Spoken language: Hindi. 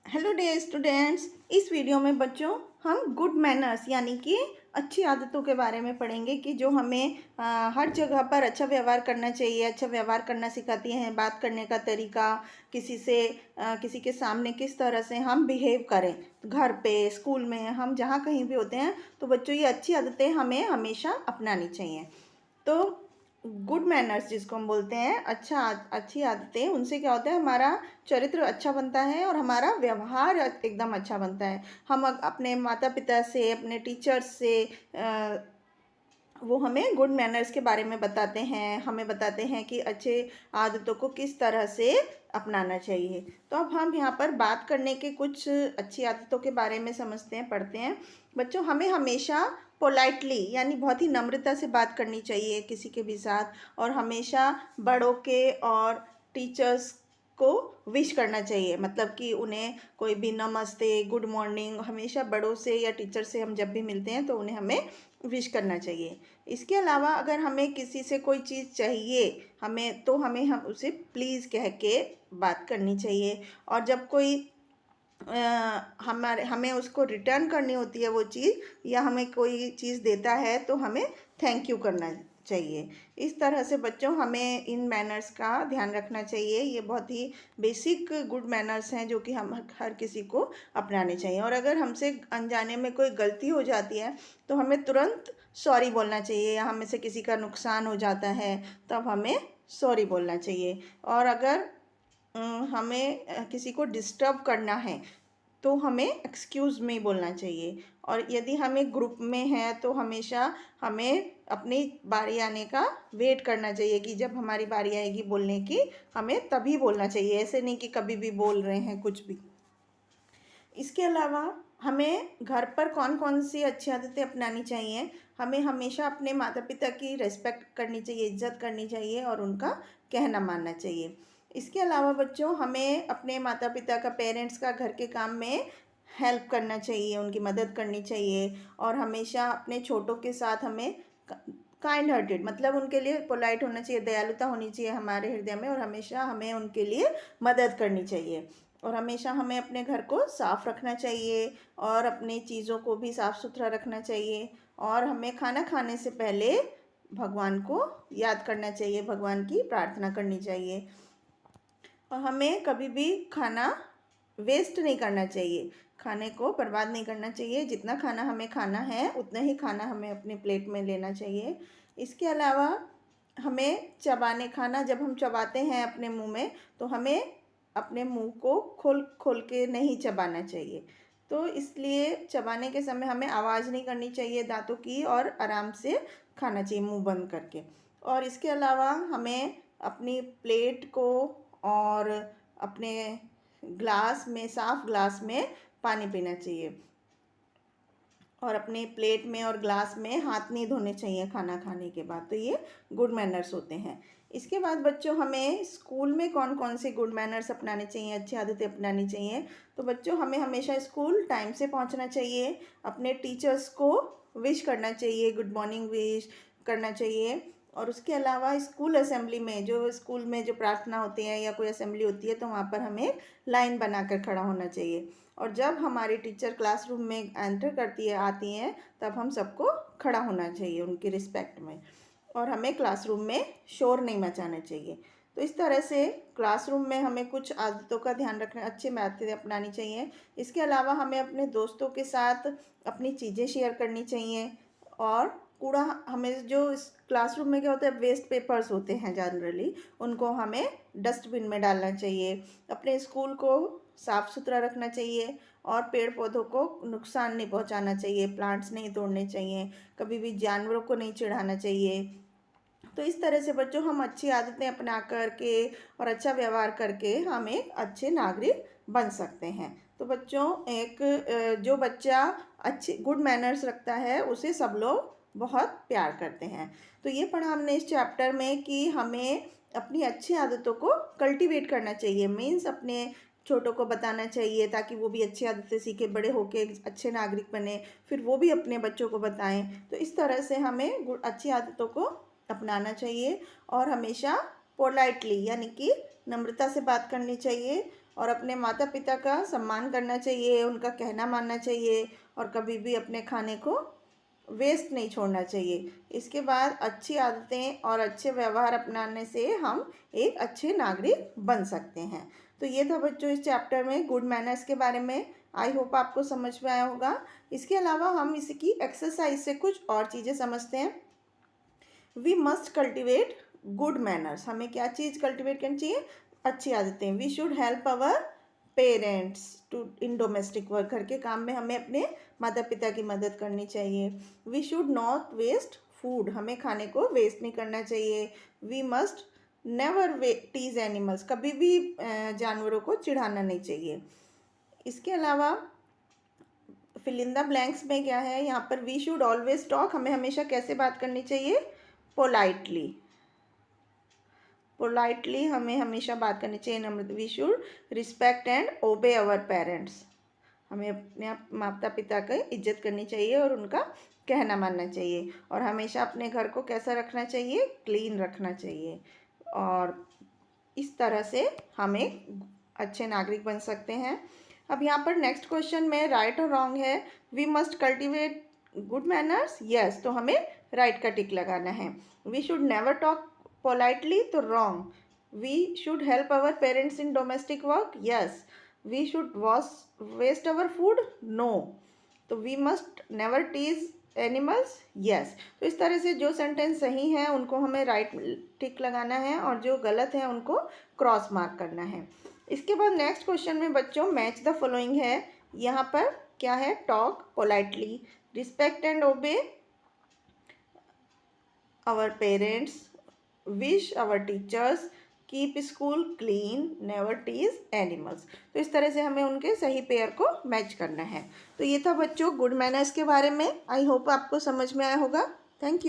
Hello dear students. इस वीडियो में बच्चों हम गुड मैनर्स यानी कि अच्छी आदतों के बारे में पढ़ेंगे कि जो हमें हर जगह पर अच्छा व्यवहार करना चाहिए। अच्छा व्यवहार करना सिखाती हैं, बात करने का तरीका, किसी से किसी के सामने किस तरह से हम बिहेव करें, घर पे, स्कूल में, हम जहाँ कहीं भी होते हैं। तो बच्चों ये अच्छी आदतें हमें हमेशा अपनानी चाहिए। तो गुड मैनर्स जिसको हम बोलते हैं, अच्छी आदतें, उनसे क्या होता है, हमारा चरित्र अच्छा बनता है और हमारा व्यवहार एकदम अच्छा बनता है। हम अपने माता पिता से, अपने टीचर्स से वो हमें गुड मैनर्स के बारे में बताते हैं, हमें बताते हैं कि अच्छे आदतों को किस तरह से अपनाना चाहिए। तो अब हम यहाँ पर बात करने के कुछ अच्छी आदतों के बारे में समझते हैं, पढ़ते हैं। बच्चों, हमें हमेशा पोलाइटली यानी बहुत ही नम्रता से बात करनी चाहिए किसी के भी साथ, और हमेशा बड़ों के और टीचर्स को विश करना चाहिए। मतलब कि उन्हें कोई भी नमस्ते, गुड मॉर्निंग, हमेशा बड़ों से या टीचर से हम जब भी मिलते हैं तो उन्हें हमें विश करना चाहिए। इसके अलावा अगर हमें किसी से कोई चीज़ चाहिए, हमें हम उसे प्लीज़ कह के बात करनी चाहिए। और जब कोई हमें उसको रिटर्न करनी होती है वो चीज़, या हमें कोई चीज़ देता है तो हमें थैंक यू करना चाहिए। इस तरह से बच्चों हमें इन मैनर्स का ध्यान रखना चाहिए। ये बहुत ही बेसिक गुड मैनर्स हैं जो कि हम हर किसी को अपनाने चाहिए। और अगर हमसे अनजाने में कोई गलती हो जाती है तो हमें तुरंत सॉरी बोलना चाहिए, या हमें से किसी का नुकसान हो जाता है तब हमें सॉरी बोलना चाहिए। और अगर हमें किसी को डिस्टर्ब करना है तो हमें एक्सक्यूज़ मी बोलना चाहिए। और यदि हमें ग्रुप में है तो हमेशा हमें अपनी बारी आने का वेट करना चाहिए कि जब हमारी बारी आएगी बोलने की, हमें तभी बोलना चाहिए, ऐसे नहीं कि कभी भी बोल रहे हैं कुछ भी। इसके अलावा हमें घर पर कौन कौन सी अच्छी आदतें अपनानी चाहिए। हमें हमेशा अपने माता पिता की रिस्पेक्ट करनी चाहिए, इज्जत करनी चाहिए और उनका कहना मानना चाहिए। इसके अलावा बच्चों हमें अपने माता पिता का, पेरेंट्स का घर के काम में हेल्प करना चाहिए, उनकी मदद करनी चाहिए। और हमेशा अपने छोटों के साथ हमें काइंड हार्टेड, मतलब उनके लिए पोलाइट होना चाहिए, दयालुता होनी चाहिए हमारे हृदय में, और हमेशा हमें उनके लिए मदद करनी चाहिए। और हमेशा हमें अपने घर को साफ़ रखना चाहिए और अपनी चीज़ों को भी साफ़ सुथरा रखना चाहिए। और हमें खाना खाने से पहले भगवान को याद करना चाहिए, भगवान की प्रार्थना करनी चाहिए। और हमें कभी भी खाना वेस्ट नहीं करना चाहिए, खाने को बर्बाद नहीं करना चाहिए। जितना खाना हमें खाना है उतना ही खाना हमें अपने प्लेट में लेना चाहिए। इसके अलावा हमें चबाने, खाना जब हम चबाते हैं अपने मुंह में, तो हमें अपने मुंह को खोल खोल के नहीं चबाना चाहिए। तो इसलिए चबाने के समय हमें आवाज़ नहीं करनी चाहिए दांतों की, और आराम से खाना चाहिए मुंह बंद करके। और इसके अलावा हमें अपनी प्लेट को और अपने ग्लास में, साफ़ ग्लास में पानी पीना चाहिए। और अपने प्लेट में और ग्लास में हाथ नहीं धोने चाहिए खाना खाने के बाद। तो ये गुड मैनर्स होते हैं। इसके बाद बच्चों हमें स्कूल में कौन कौन से गुड मैनर्स अपनाने चाहिए, अच्छी आदतें अपनानी चाहिए। तो बच्चों हमें हमेशा स्कूल टाइम से पहुंचना चाहिए, अपने टीचर्स को विश करना चाहिए, गुड मॉर्निंग विश करना चाहिए। और उसके अलावा स्कूल असेंबली में, स्कूल में जो प्रार्थना होती है या कोई असेंबली होती है, तो वहाँ पर हमें लाइन बनाकर खड़ा होना चाहिए। और जब हमारी टीचर क्लासरूम में एंटर करती है, आती हैं, तब हम सबको खड़ा होना चाहिए उनकी रिस्पेक्ट में। और हमें क्लासरूम में शोर नहीं मचाना चाहिए। तो इस तरह से क्लासरूम में हमें कुछ आदतों का ध्यान रखना, अच्छी आदतें अपनानी चाहिए। इसके अलावा हमें अपने दोस्तों के साथ अपनी चीज़ें शेयर करनी चाहिए। और कूड़ा, हमें जो इस क्लासरूम में क्या होता है, वेस्ट पेपर्स होते हैं जनरली, उनको हमें डस्टबिन में डालना चाहिए। अपने स्कूल को साफ़ सुथरा रखना चाहिए और पेड़ पौधों को नुकसान नहीं पहुंचाना चाहिए, प्लांट्स नहीं तोड़ने चाहिए, कभी भी जानवरों को नहीं चिढ़ाना चाहिए। तो इस तरह से बच्चों हम अच्छी आदतें अपना करके और अच्छा व्यवहार करके हम एक अच्छे नागरिक बन सकते हैं। तो बच्चों, जो बच्चा अच्छे गुड मैनर्स रखता है उसे सब लोग बहुत प्यार करते हैं। तो ये पढ़ा हमने इस चैप्टर में कि हमें अपनी अच्छी आदतों को कल्टीवेट करना चाहिए, मीन्स अपने छोटों को बताना चाहिए ताकि वो भी अच्छी आदतें सीखे, बड़े होके एक अच्छे नागरिक बने, फिर वो भी अपने बच्चों को बताएं। तो इस तरह से हमें अच्छी आदतों को अपनाना चाहिए और हमेशा पोलाइटली यानी कि नम्रता से बात करनी चाहिए। और अपने माता पिता का सम्मान करना चाहिए, उनका कहना मानना चाहिए और कभी भी अपने खाने को वेस्ट नहीं छोड़ना चाहिए। इसके बाद अच्छी आदतें और अच्छे व्यवहार अपनाने से हम एक अच्छे नागरिक बन सकते हैं। तो ये था बच्चों इस चैप्टर में गुड मैनर्स के बारे में। आई होप आपको समझ में आया होगा। इसके अलावा हम इसकी एक्सरसाइज से कुछ और चीज़ें समझते हैं। We must cultivate good manners. हमें क्या चीज़ कल्टिवेट करनी चाहिए? अच्छी आदतें। We should help our parents to in domestic work. घर के काम में हमें अपने माता पिता की मदद करनी चाहिए। We should not waste food. हमें खाने को वेस्ट नहीं करना चाहिए। We must never tease animals. कभी भी जानवरों को चिढ़ाना नहीं चाहिए। इसके अलावा फिल इन द ब्लैंक्स में क्या है, यहाँ पर वी शुड ऑलवेज टॉक। हमें हमेशा कैसे बात करनी चाहिए? पोलाइटली। पोलाइटली हमें हमेशा बात करनी चाहिए, नम्र। वी शुड रिस्पेक्ट एंड ओबे अवर पेरेंट्स। हमें अपने माता पिता की इज्जत करनी चाहिए और उनका कहना मानना चाहिए। और हमेशा अपने घर को कैसा रखना चाहिए? क्लीन रखना चाहिए। और इस तरह से हम एक अच्छे नागरिक बन सकते हैं। अब यहाँ पर नेक्स्ट क्वेश्चन में राइट और रॉन्ग है। We must cultivate good manners, yes, तो हमें राइट का टिक लगाना है। We should never talk politely, तो wrong. We should help our parents in domestic work, yes. We should waste our food, no. तो we must never tease animals, yes. तो इस तरह से जो सेंटेंस सही हैं उनको हमें राइट टिक लगाना है और जो गलत है उनको क्रॉस मार्क करना है। इसके बाद नेक्स्ट क्वेश्चन में बच्चों मैच द फॉलोइंग है। यहाँ पर क्या है? Talk politely, respect and obey our parents, wish our teachers, keep school clean, never tease animals. तो इस तरह से हमें उनके सही पेयर को मैच करना है। तो ये था बच्चों गुड मैनर्स के बारे में। आई होप आपको समझ में आया होगा। Thank you.